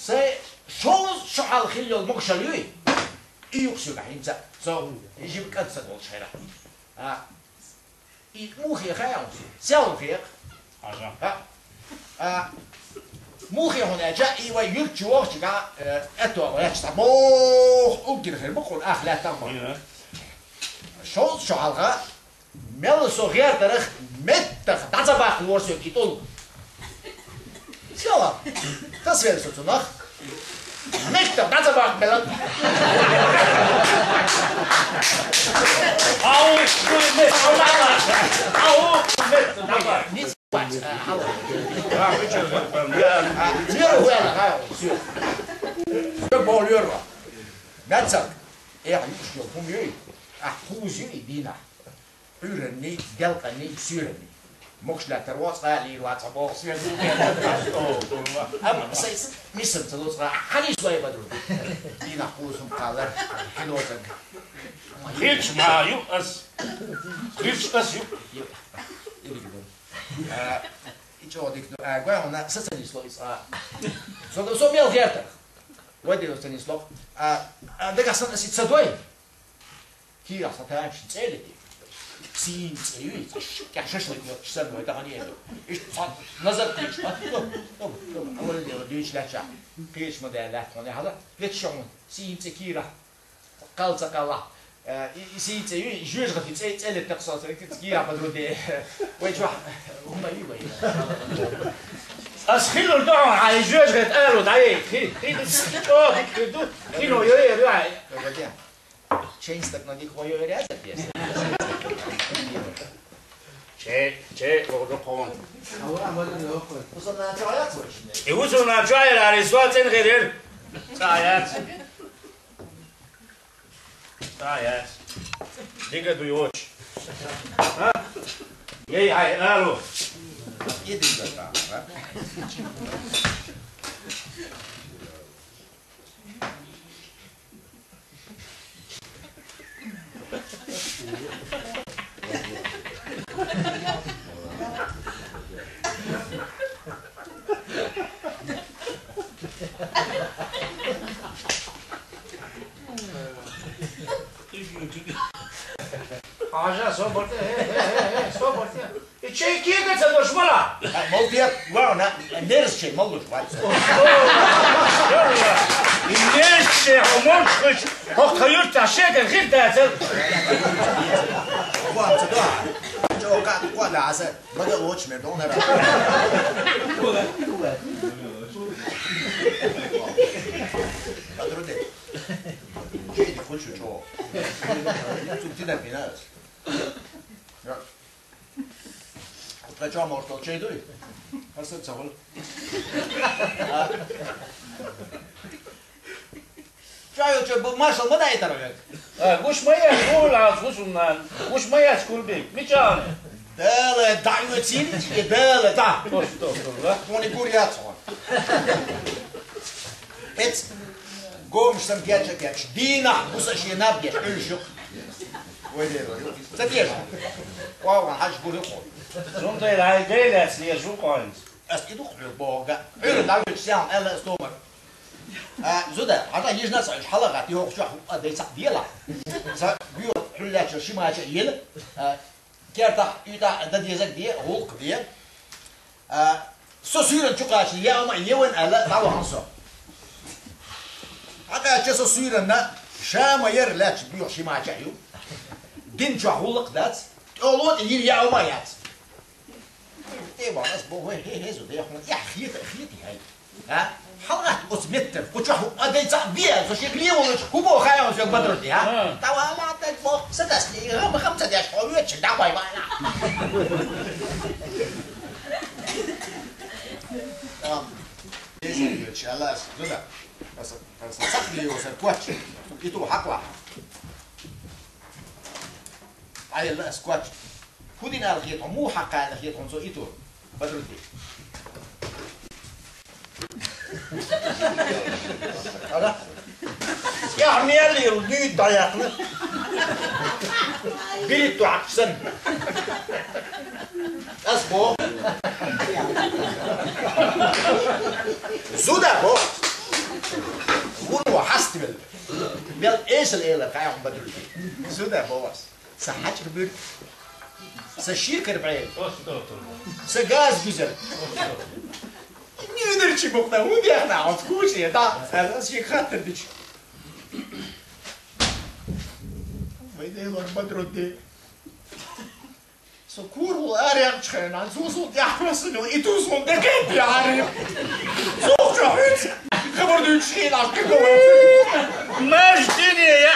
سي شوز شحال خيل المقشلوي يقسو بعينزا سو يجيب كنسة والشيرة موخي خير سيال خير موخي هنا جاء إيوا يلجوا جا أتوا ولا تسموه أوكي خير بقول أخلا تمام شوز شحال غا مل سو غير درخ متخ تزباق الورسو كيتول سيالا تصوير سوتناخ متخ تزباق ملان أو نيت بات هلا زيرو ولا غايو سير بوليرا ناتسك إيه يشوف هم يي أحوزي دينا ureni, deltani, sureni. Mocht la terwas ali wat abor sir. Am sai misem tlos ra hani shويه بدرو. دينا خوزم قالر حنوتك. خيش ما يقص. خيش قص يق. إيشو ديك agora ona Stanisław so miał wiertach. Ładnie Stanisław. Dekasan asi tsadoi. Kira satałem się celiti. سين سيوي كحشش لك شسمه تغنيه ايش نظر كيش اول ديش لا شا كيش موديل هنا هذا ليتشون سين تكيرا قال تقلا سين سيوي جوج غادي تسال التقصاص تكيرا بدرودي ويش واحد هم يوي اسخيلو الدعوه على جوج غتقالوا داي خي خيلو يوري راي Change tak na nich moje ręce jest. Che, dokon. To są na czajat coś. I uso na czajat, ale słacen geder. Czajat. Czajat. Diga do yoch. Ha? Jej, ai, alo. Jedyna ta, ha? Aja, só bota, só bota. E che que é essa dos mala? Moldia, wow, na nerche, moldos, vai. E nerche, o monte, o caiu tá chega, rita essa. Wow,这个，就干过的是，那个我去没动的了。Padrone. Che di colcio ciò. Tutti da finale. Facciamo morto, c'è due. Forse c'è Чаю че маршал модай таровек. Гуш моя школа, гуш моя школбек. Мичане. Деле даю цинички, деле да. Что, да? Он и курятся. Пец гомш сам кеч. Дина, бусаши набгеш, ölшук. Затеж. Вау, хаш бурю. Зонда ай делец не жукоинс. Ас иду бога. Даю сам эл стомер. زودا هذا يجنا صار حلقة يوم شو هذا يصح ديلا صار بيو حلات شو ما شيء يلا كيرتا يدا ده ديزك دي هو كبير سوسيرن شو قاش يا ما يوين على دعوة هنصو هذا شو سوسيرن نا شام يرلاتش بيو شو ما شيء دين شو هولق دات أولود يجي يا ما يات إيه بس بوه هي زودا يا خيتي هاي ها حلقات أسمتر وشو أدي تعبير فشيك ليهم هو بو خيال شو بدرتي ها توا ما تبغى سدسني هم 5 حوالي شدة باي باي لا ليش يقولش الله زودا بس صاحبي وصل كواتش يتو حقوا على الله سكواتش خدينا الخيط مو حقا الخيط ونزو يتو بدرتي هذا يعني اللي يريد ضيقنا بيتو عكسن أسبوع زودا بو بل بل إيش الإله قاعد بدر سودا بواس سحج كبير سشير كربعين سجاز جزر نقدر شيء بقنا ودي احنا عطكوش يا دا هذا شيء خاطر ديش ويدي لون بدر دي سكور والأريان تخين عن سوسو تحرس إنه يتوسون دكتي يا عارف سوق شهيد خبر دوت شيء على كذا ماجدني يا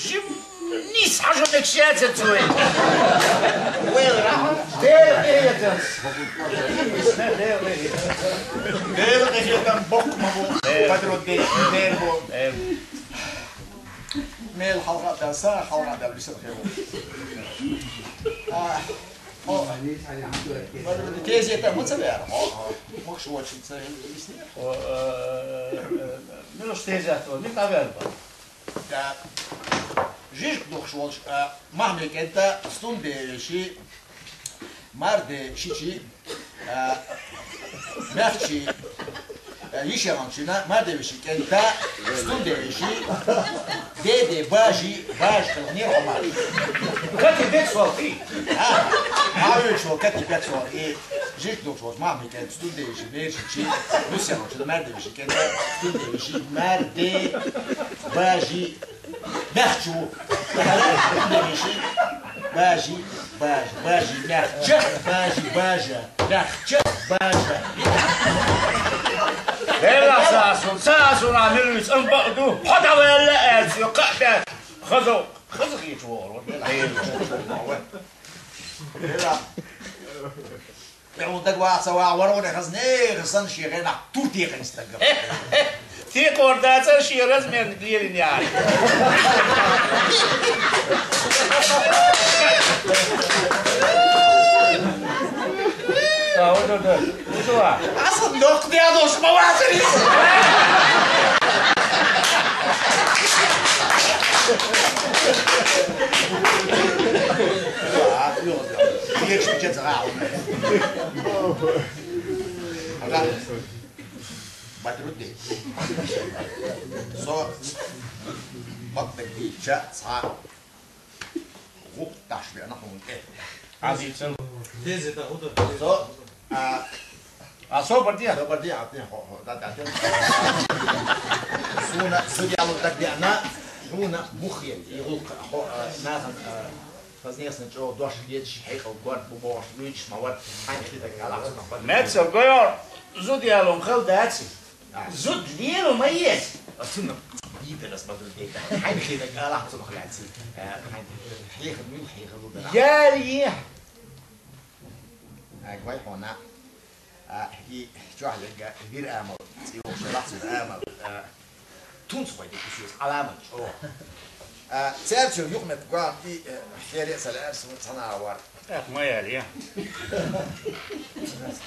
جيب نيس حاجة دكشات تسوي وين راح دير ايه تنس دير ايه تن بوك مابو بدر دي دير بو ميل حلقة ده ساعة حلقة ده بيصير خير تيزي تا متى بيعرف ماكش واتش تسوي منوش تيزات مين تعبان دا جيش دوخ شوالش مهما كنت ستون شي مرد شيء مرشي يشيران شينا مرد بشي كنت ستون شي دي باجي تغني عمر كاتي بيت سوال فيه ما شو كاتي بيت سوال ايه جيش دوخ شوالش مهما كنت ستون شي ميرشي شي يشيران شينا مرد بشي كنت ستون شي مرد باجي نخجو باجي نخجة باجي نخجة لا ساسو نعملو يسنبقدو حدا ولا ألف يقعد خذو يجوار يعودك واحد وروني خزني خزن شي غير تورتي غنستقر تي قرداتا شي رزمي نديرني يعني شو اصلا نقدي هذوش مواصل ليش بجد غاو بدرودي صو بطك دي جاء صار غوب تشبي انا هون ايه عزيز تيزي تاخذها صو صو بردي عطني ده سونا سودي على الدك انا هنا مخيل يغلق ناخذ فازنيس نجو دوش يدش حيق وقرد بموش ليش مواد حين خدك على ماتس الجير زود يا لون خل داتسي زود ليلو ميت أصلاً يبي نسمع ذلك حين خدك على حسب خلاتي حين خد مين حين خد يا ليه كويس هنا هي جوه لك غير أمل يوم شلحت الأمل تونس ويدك شو علامة سألت يوم تقول في خير سلام سنة وار ما يا ليه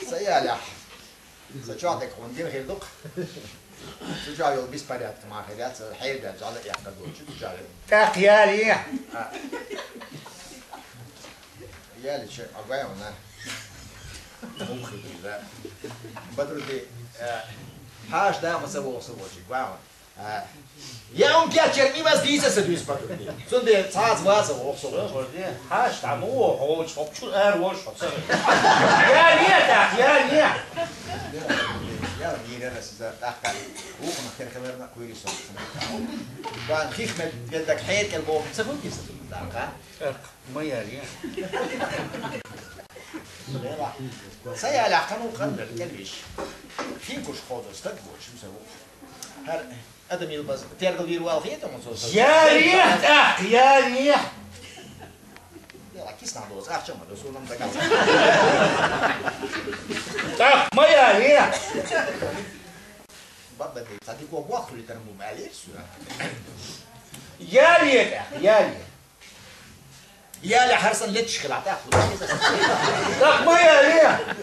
سيالة سجادك وندير خير دق سجاد يلبس بريات مع خيرات حيل ده جالك يحتاجون شو سجاد تاق يا ليه يا لي شيء أقوى هنا ممكن لا بدر دي هاش ده ما سووا شيء قوي يا أم كاتشر مي ماس ديزا سدويس بدر دي سندي تاز واسا وخصو هاش تعمو هو شوف شو وش يا ليه تاق يا ليه يا مين أنا سيدا تاقل وقنا خير خبرنا كويس كان خيخ من يدك حير كالبوم سفن كيس تاقل ما يا ليه سيالة قانون قنن الكلبش فينكوش خالص تكبوش مسوي هر أدم يلبس تيرقل بيروال خيته مصوص يا ليه تاق يا ليه يلا كيس نعدوز أحشم رسول الله دكان تاق ما يا ليه بابا دي صديق وقت اللي ترمو معليش يا ليه تاق يا ليه يا لي حرصن ليتش خلع تاخذ تاق ما يا ليه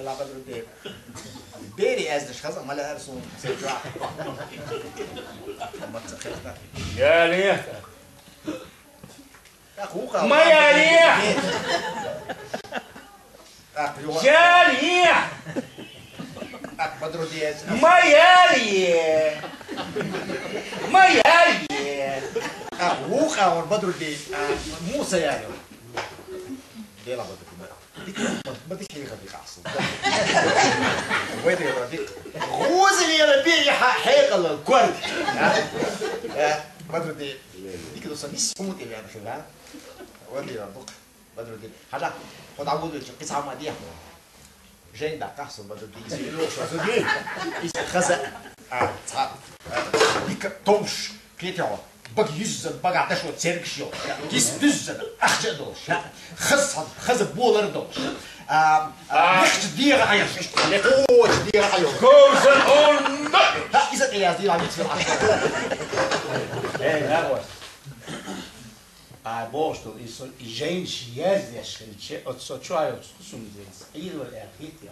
لا بدر دي بيري ازدش خزن ما لا ارسم سجع ما تخلت يا ليه اخوك ما يا ليه يا ليه بدر دي ما يا ليه ما يهاي وقع والبدر دي موسى يعني دي لا بدك هي غادي قاصد ويدي غادي غوز اللي ربي حقيقه الكورد بدر دي ديك دوسا نيس قومت يعني خلها ودي ربك بدر دي حاجه خد عبود قصه ما دي جاي دا قاصد بدر دي يزيلو شو زدي خزق ديك تومش كيتو بق يزن بق عدش وتسيرك شو كيس دزن أخجل دوش خز بولر دوش نخش دير عيش نخوش دير عيش كوزن أون ها إذا إيه دير عيش في العشرة إيه لا بس بوشتو إيشون إيجينش يزيش الشيء أتصو شوية وتصوم زين إيه ولا أخيتي